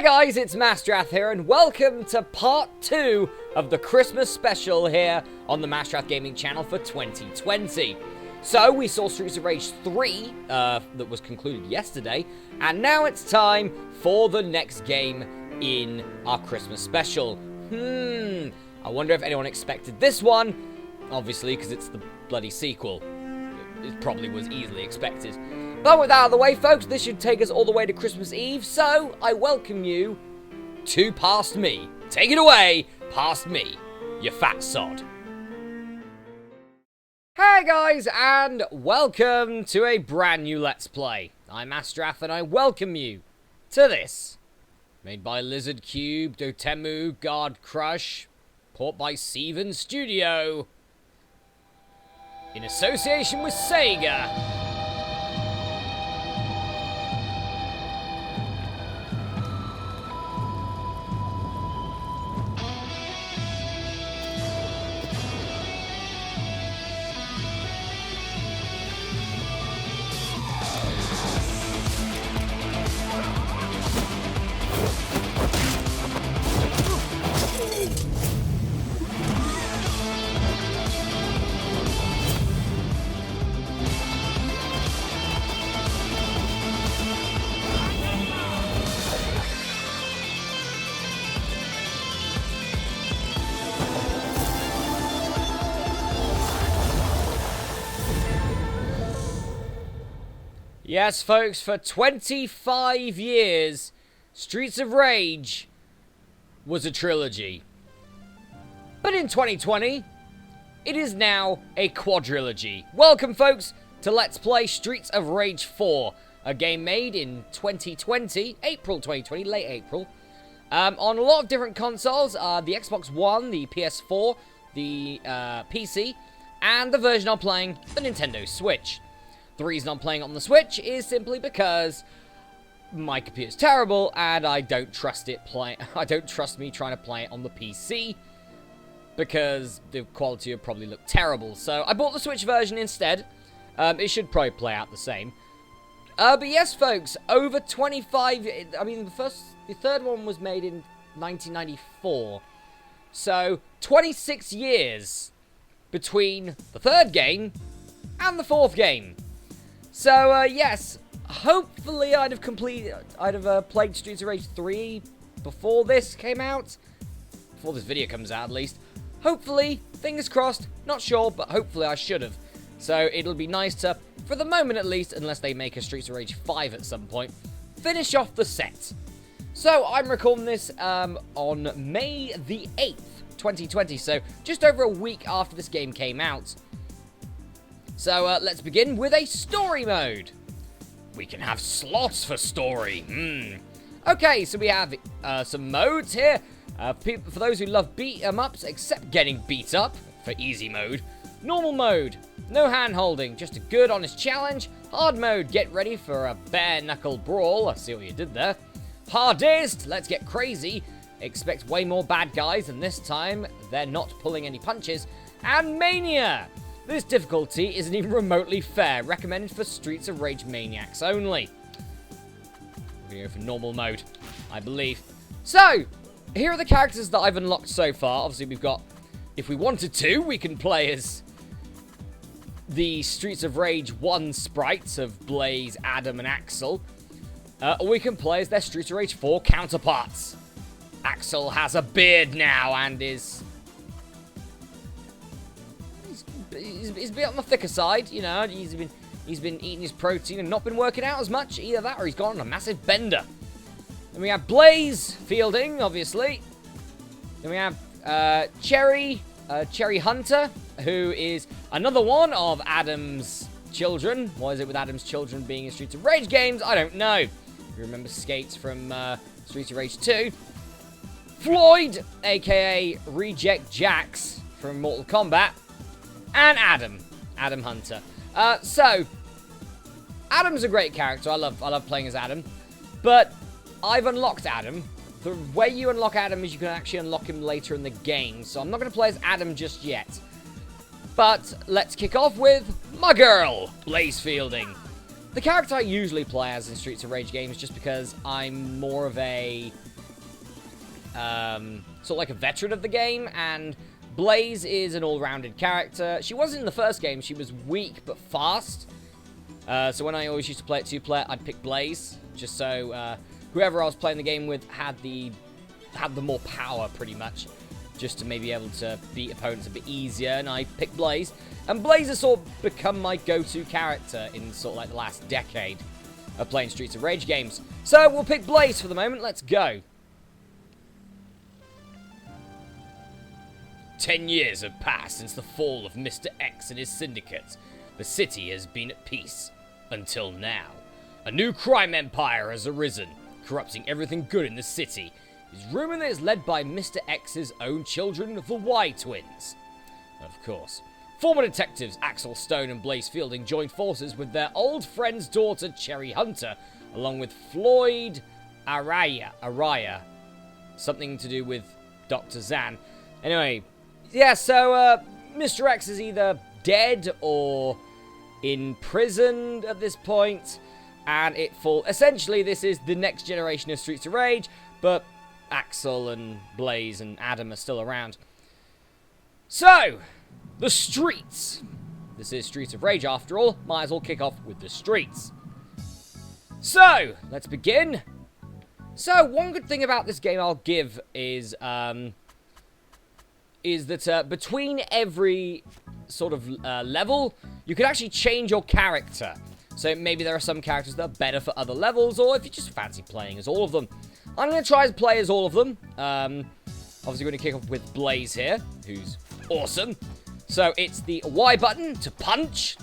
Hey guys, it's Masterath here, and welcome to part 2 of the Christmas special here on the Masterath Gaming channel for 2020. So, we saw Streets of Rage 3, that was concluded yesterday, and now it's time for the next game in our Christmas special. I wonder if anyone expected this one, obviously, because it's the bloody sequel. It probably was easily expected. But with that out of the way, folks, this should take us all the way to Christmas Eve, so I welcome you to Past Me. Take it away, Past Me, you fat sod. Hey guys, and welcome to a brand new Let's Play. I'm Masterath, and I welcome you to this. Made by Lizard Cube, Dotemu, Guard Crush, port by Steven Studio, in association with Sega. Yes, folks, for 25 years, Streets of Rage was a trilogy. But in 2020, it is now a quadrilogy. Welcome, folks, to Let's Play Streets of Rage 4, a game made in 2020, April 2020, late April, on a lot of different consoles, the Xbox One, the PS4, the PC, and the version I'm playing, the Nintendo Switch. The reason I'm playing on the Switch is simply because my computer's terrible and I don't trust me trying to play it on the PC because the quality would probably look terrible. So I bought the Switch version instead. It should probably play out the same. But yes, folks, over 25. I mean, the third one was made in 1994, so 26 years between the third game and the fourth game. So, yes, hopefully I'd have played Streets of Rage 3 before this came out. Before this video comes out, at least. Hopefully, fingers crossed, not sure, but hopefully I should have. So, it'll be nice to, for the moment at least, unless they make a Streets of Rage 5 at some point, finish off the set. So, I'm recording this on May the 8th, 2020, so just over a week after this game came out. So, let's begin with a story mode. We can have slots for story. Okay, so we have some modes here. For those who love beat-em-ups, except getting beat up, for easy mode. Normal mode, no hand-holding, just a good, honest challenge. Hard mode, get ready for a bare-knuckle brawl. I see what you did there. Hardest, let's get crazy. Expect way more bad guys, and this time, they're not pulling any punches. And Mania. This difficulty isn't even remotely fair. Recommended for Streets of Rage maniacs only. We're going to go for normal mode, I believe. So, here are the characters that I've unlocked so far. Obviously, we've got, if we wanted to, we can play as the Streets of Rage 1 sprites of Blaze, Adam, and Axel. Or we can play as their Streets of Rage 4 counterparts. Axel has a beard now and is... He's a bit on the thicker side, you know. He's been eating his protein and not been working out as much. Either that or he's gone on a massive bender. Then we have Blaze fielding, obviously. Then we have Cherry Hunter, who is another one of Adam's children. Why is it with Adam's children being in Streets of Rage games? I don't know. You remember Skates from Streets of Rage 2. Floyd, aka Reject Jax from Mortal Kombat. And Adam Hunter. So, Adam's a great character. I love playing as Adam. But I've unlocked Adam. The way you unlock Adam is you can actually unlock him later in the game. So I'm not going to play as Adam just yet. But let's kick off with my girl, Blaze Fielding. The character I usually play as in Streets of Rage games just because I'm more of a sort of like a veteran of the game, and Blaze is an all-rounded character. She wasn't in the first game. She was weak but fast. So when I always used to play it 2-player, I'd pick Blaze, just so whoever I was playing the game with had the more power, pretty much, just to maybe be able to beat opponents a bit easier, and I picked Blaze. And Blaze has sort of become my go-to character in sort of like the last decade of playing Streets of Rage games. So we'll pick Blaze for the moment. Let's go. 10 years have passed since the fall of Mr. X and his syndicate. The city has been at peace. Until now. A new crime empire has arisen, corrupting everything good in the city. It's rumored that it's led by Mr. X's own children, the Y twins. Of course. Former detectives Axel Stone and Blaze Fielding joined forces with their old friend's daughter, Cherry Hunter, along with Floyd Araya. Something to do with Dr. Zan. Anyway, yeah, so Mr. X is either dead or imprisoned at this point, and essentially this is the next generation of Streets of Rage, but Axel and Blaze and Adam are still around. So, the streets. This is Streets of Rage after all. Might as well kick off with the streets. So, let's begin. So, one good thing about this game I'll give is that between every sort of level, you can actually change your character. So maybe there are some characters that are better for other levels, or if you just fancy playing as all of them. I'm going to try to play as all of them. Obviously, we're going to kick off with Blaze here, who's awesome. So it's the Y button to punch.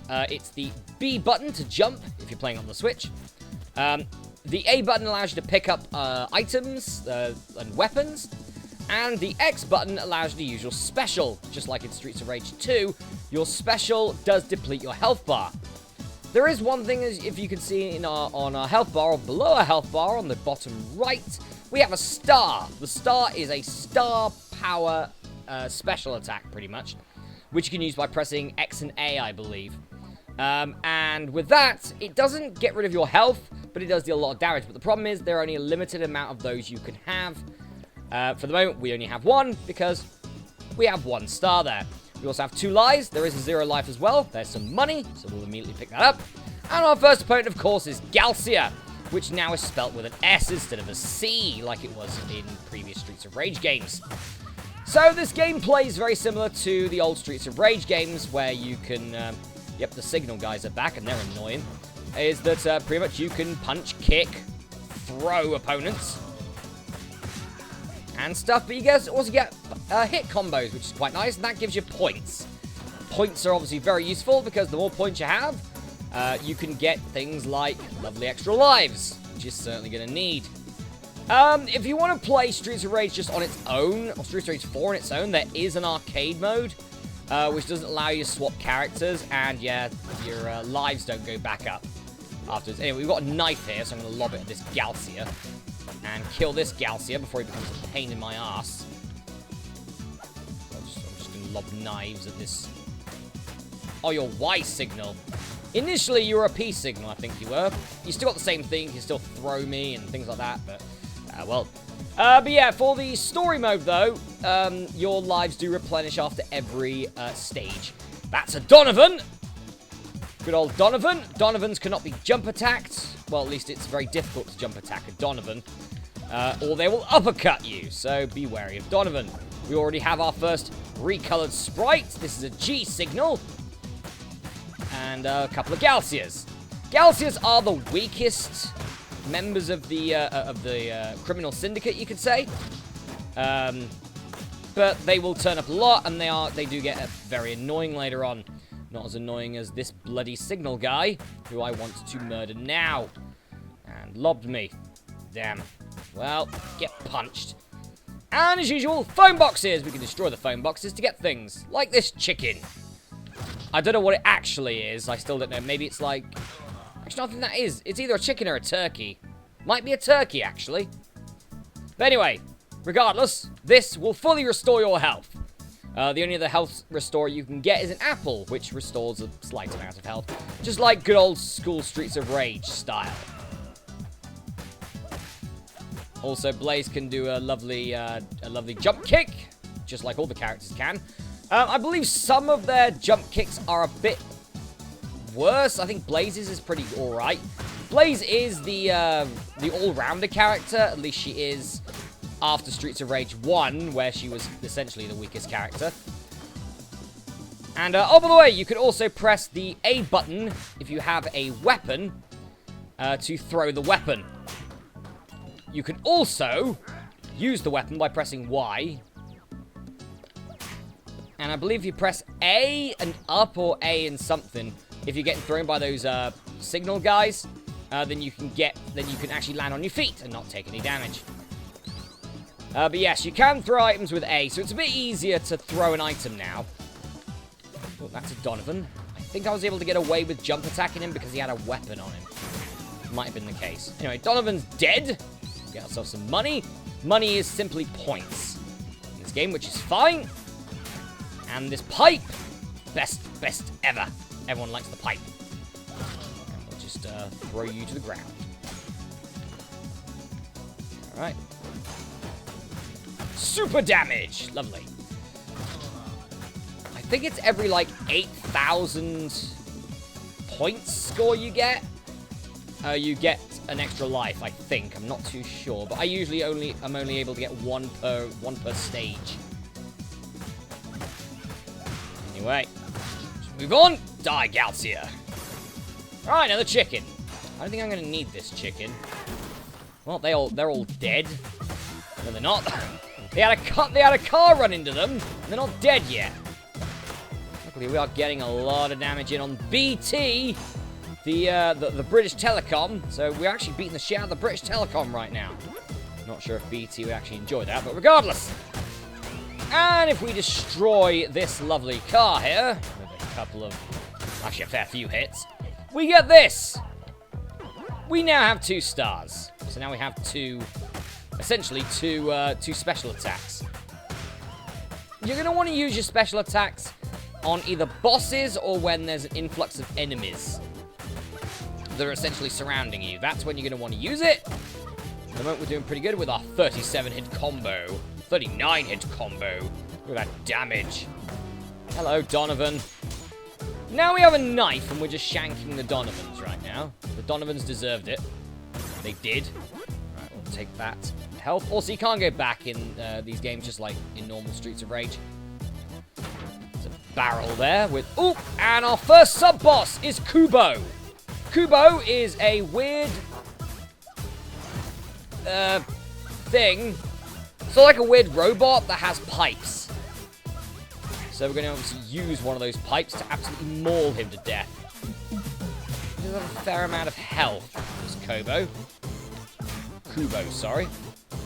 It's the B button to jump, if you're playing on the Switch. The A button allows you to pick up items and weapons. And the X button allows you to use your special. Just like in Streets of Rage 2, your special does deplete your health bar. There is one thing, as if you can see on our health bar, or below our health bar on the bottom right, we have a star. The star is a star power special attack, pretty much, which you can use by pressing X and A, I believe. And with that, it doesn't get rid of your health, but it does deal a lot of damage. But the problem is there are only a limited amount of those you can have. For the moment, we only have one, because we have one star there. We also have 2 lives. There is a 0 life as well. There's some money, so we'll immediately pick that up. And our first opponent, of course, is Galcia, which now is spelt with an S instead of a C, like it was in previous Streets of Rage games. So this game plays very similar to the old Streets of Rage games, where you can... yep, the signal guys are back, and they're annoying. Is that pretty much you can punch, kick, throw opponents and stuff, but you guys also get hit combos, which is quite nice, and that gives you points. Points are obviously very useful, because the more points you have, you can get things like lovely extra lives, which you're certainly going to need. If you want to play Streets of Rage just on its own, or Streets of Rage 4 on its own, there is an arcade mode, which doesn't allow you to swap characters, and yeah, your lives don't go back up afterwards. Anyway, we've got a knife here, so I'm going to lob it at this Galcia. And kill this Galcia before he becomes a pain in my ass. I'm just going to lob knives at this. Oh, your Y signal. Initially, you were a P signal, I think you were. You still got the same thing. You can still throw me and things like that, but... well. But yeah, for the story mode, though, your lives do replenish after every stage. That's a Donovan! Good old Donovan. Donovans cannot be jump attacked. Well, at least it's very difficult to jump attack a Donovan. Or they will uppercut you, so be wary of Donovan. We already have our first recolored sprite. This is a G signal. And a couple of Galcias. Galcias are the weakest members of the criminal syndicate, you could say. But they will turn up a lot, and they do get very annoying later on. Not as annoying as this bloody signal guy, who I want to murder now. And lobbed me. Damn. Well, get punched. And as usual, phone boxes. We can destroy the phone boxes to get things. Like this chicken. I don't know what it actually is. I still don't know. Maybe it's like... Actually, I don't think that is. It's either a chicken or a turkey. Might be a turkey, actually. But anyway, regardless, this will fully restore your health. The only other health restore you can get is an apple, which restores a slight amount of health. Just like good old school Streets of Rage style. Also, Blaze can do a lovely jump kick, just like all the characters can. I believe some of their jump kicks are a bit worse. I think Blaze's is pretty alright. Blaze is the all-rounder character. At least she is after Streets of Rage 1, where she was essentially the weakest character. And, oh, by the way, you can also press the A button if you have a weapon to throw the weapon. You can also use the weapon by pressing Y. And I believe if you press A and up or A and something, if you're getting thrown by those signal guys, then you can actually land on your feet and not take any damage. But yes, you can throw items with A, so it's a bit easier to throw an item now. Oh, that's a Donovan. I think I was able to get away with jump attacking him because he had a weapon on him. Might have been the case. Anyway, Donovan's dead. Get ourselves some money. Money is simply points in this game, which is fine. And this pipe, best ever. Everyone likes the pipe. And we'll just throw you to the ground. All right. Super damage. Lovely. I think it's every, like, 8,000 points score you get. You get an extra life, I think. I'm not too sure. But I usually I'm only able to get one per stage. Anyway. Let's move on. Die, Galcia. Alright, another chicken. I don't think I'm going to need this chicken. Well, they're all dead. No, they're not. They had a car run into them, and they're not dead yet. Luckily, we are getting a lot of damage in on BT, the British Telecom. So we're actually beating the shit out of the British Telecom right now. Not sure if BT would actually enjoy that, but regardless. And if we destroy this lovely car here, with a couple of, actually a fair few hits, we get this. We now have 2 stars. So now we have essentially two special attacks. You're going to want to use your special attacks on either bosses or when there's an influx of enemies that are essentially surrounding you. That's when you're going to want to use it. At the moment, we're doing pretty good with our 37-hit combo. 39-hit combo. Look at that damage. Hello, Donovan. Now we have a knife, and we're just shanking the Donovans right now. The Donovans deserved it. They did. Alright, we'll take that health. Also, you can't go back in these games just like in normal Streets of Rage. There's a barrel there with... Ooh! And our first sub-boss is Kubo. Kubo is a weird... thing. So like a weird robot that has pipes. So we're going to obviously use one of those pipes to absolutely maul him to death. He does have a fair amount of health, this Kubo, sorry.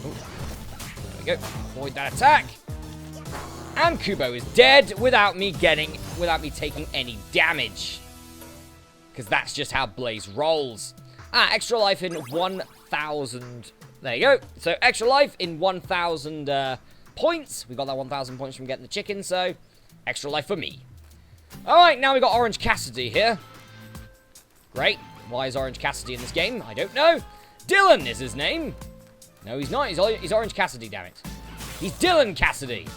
Ooh. There we go. Avoid that attack. And Kubo is dead without me taking any damage. Because that's just how Blaze rolls. Extra life in 1,000. There you go. So extra life in 1,000 points. We got that 1,000 points from getting the chicken, so extra life for me. Alright, now we got Orange Cassidy here. Great. Why is Orange Cassidy in this game? I don't know. Dylan is his name. No, he's not. He's Orange Cassidy, damn it. He's Dylan Cassidy.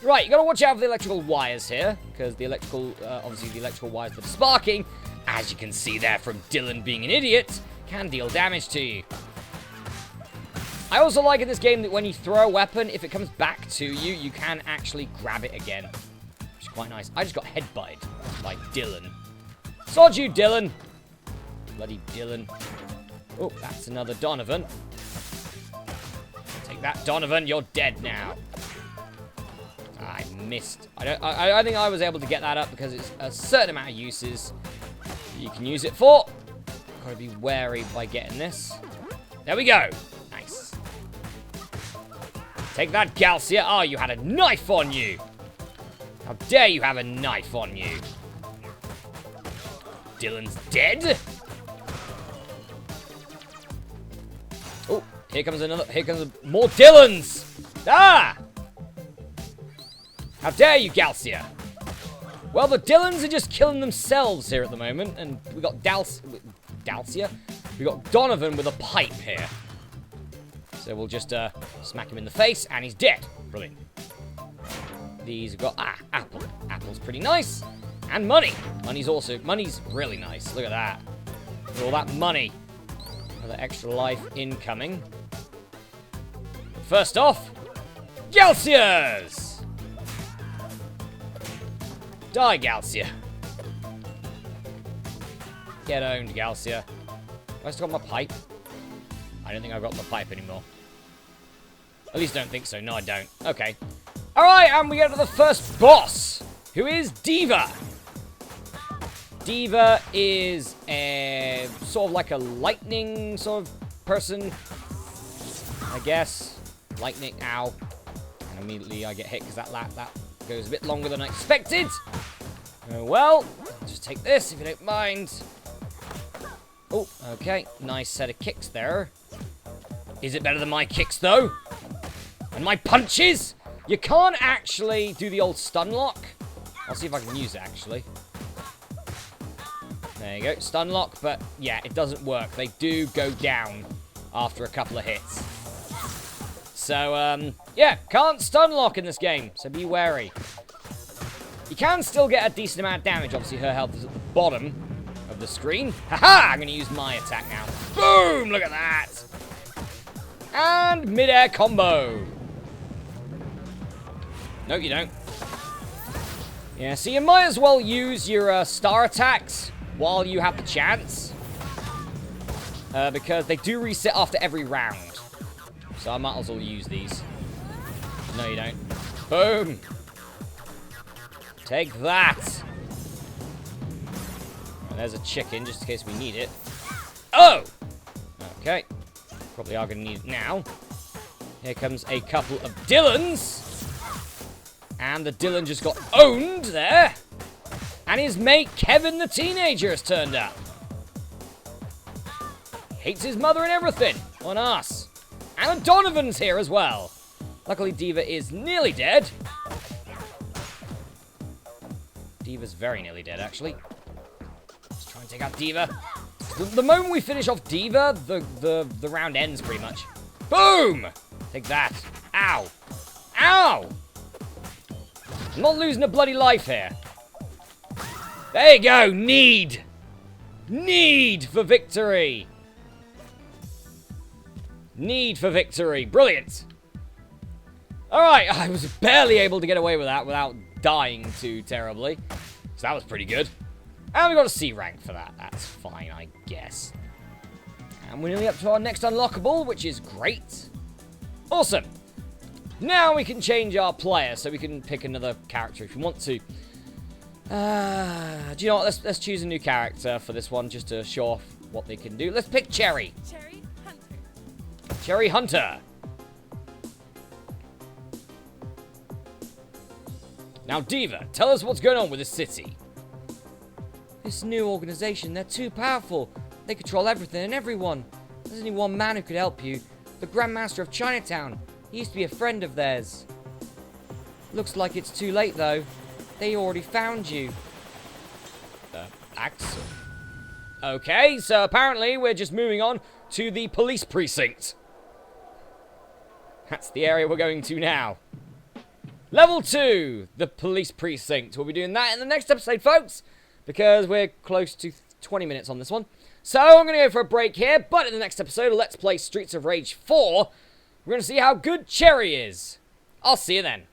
Right, you gotta watch out for the electrical wires here, because the electrical, obviously the electrical wires that are sparking, as you can see there from Dylan being an idiot, can deal damage to you. I also like in this game that when you throw a weapon, if it comes back to you, you can actually grab it again. Which is quite nice. I just got headbutted by Dylan. Sod you, Dylan. Bloody Dylan. Oh, that's another Donovan. Take that, Donovan. You're dead now. I missed. I think I was able to get that up because it's a certain amount of uses you can use it for. Gotta be wary by getting this. There we go. Nice. Take that, Galcia. Oh, you had a knife on you. How dare you have a knife on you? Dylan's dead. Oh, here comes more Dylans. Ah! How dare you, Galcia? Well, the Dylans are just killing themselves here at the moment, and we got Dalcia? We got Donovan with a pipe here. So So we'll just smack him in the face, and he's dead. Brilliant. These have got, apple. Apple's pretty nice. And money. Money's really nice. Look at that. Look at all that money. Another extra life incoming. First off, Galcias! Die, Galcia. Get owned, Galcia. Have I still got my pipe? I don't think I've got my pipe anymore. At least I don't think so. No, I don't. Okay. Alright, and we get to the first boss, who is Diva. Diva is a sort of like a lightning sort of person, I guess. Lightning, ow. And immediately I get hit because that goes a bit longer than I expected. Well, just take this if you don't mind. Oh, okay. Nice set of kicks there. Is it better than my kicks, though? And my punches? You can't actually do the old stun lock. I'll see if I can use it, actually. There you go. Stun lock, but yeah, it doesn't work. They do go down after a couple of hits. So, yeah, can't stun lock in this game, so be wary. You can still get a decent amount of damage. Obviously, her health is at the bottom of the screen. Haha! I'm going to use my attack now. Boom! Look at that! And mid-air combo. No, you don't. Yeah, so you might as well use your star attacks while you have the chance. Because they do reset after every round. So I might as well use these. No, you don't. Boom! Take that! And there's a chicken, just in case we need it. Oh! Okay. Probably are going to need it now. Here comes a couple of Dylans. And the Dylan just got owned there. And his mate, Kevin the Teenager, has turned up. Hates his mother and everything. On us. And Donovan's here as well. Luckily, Diva is nearly dead. Diva's very nearly dead, actually. Let's try and take out Diva. The moment we finish off Diva, the round ends pretty much. Boom! Take that. Ow. Ow! I'm not losing a bloody life here. There you go. Need. Need for victory. Need for victory. Brilliant. Alright, I was barely able to get away with that without dying too terribly. So that was pretty good. And we got a C rank for that. That's fine, I guess. And we're nearly up to our next unlockable, which is great. Awesome. Now we can change our player, so we can pick another character if you want to. Do you know what? Let's choose a new character for this one, just to show off what they can do. Let's pick Cherry. Cherry Hunter. Cherry Hunter. Now, Diva, tell us what's going on with the city. This new organization, they're too powerful. They control everything and everyone. There's only one man who could help you. The Grand Master of Chinatown. He used to be a friend of theirs. Looks like it's too late, though. They already found you. Axel. Okay, so apparently we're just moving on to the police precinct. That's the area we're going to now. Level 2, the police precinct. We'll be doing that in the next episode, folks, because we're close to 20 minutes on this one. So I'm going to go for a break here, but in the next episode, Let's Play Streets of Rage 4, we're going to see how good Cherry is. I'll see you then.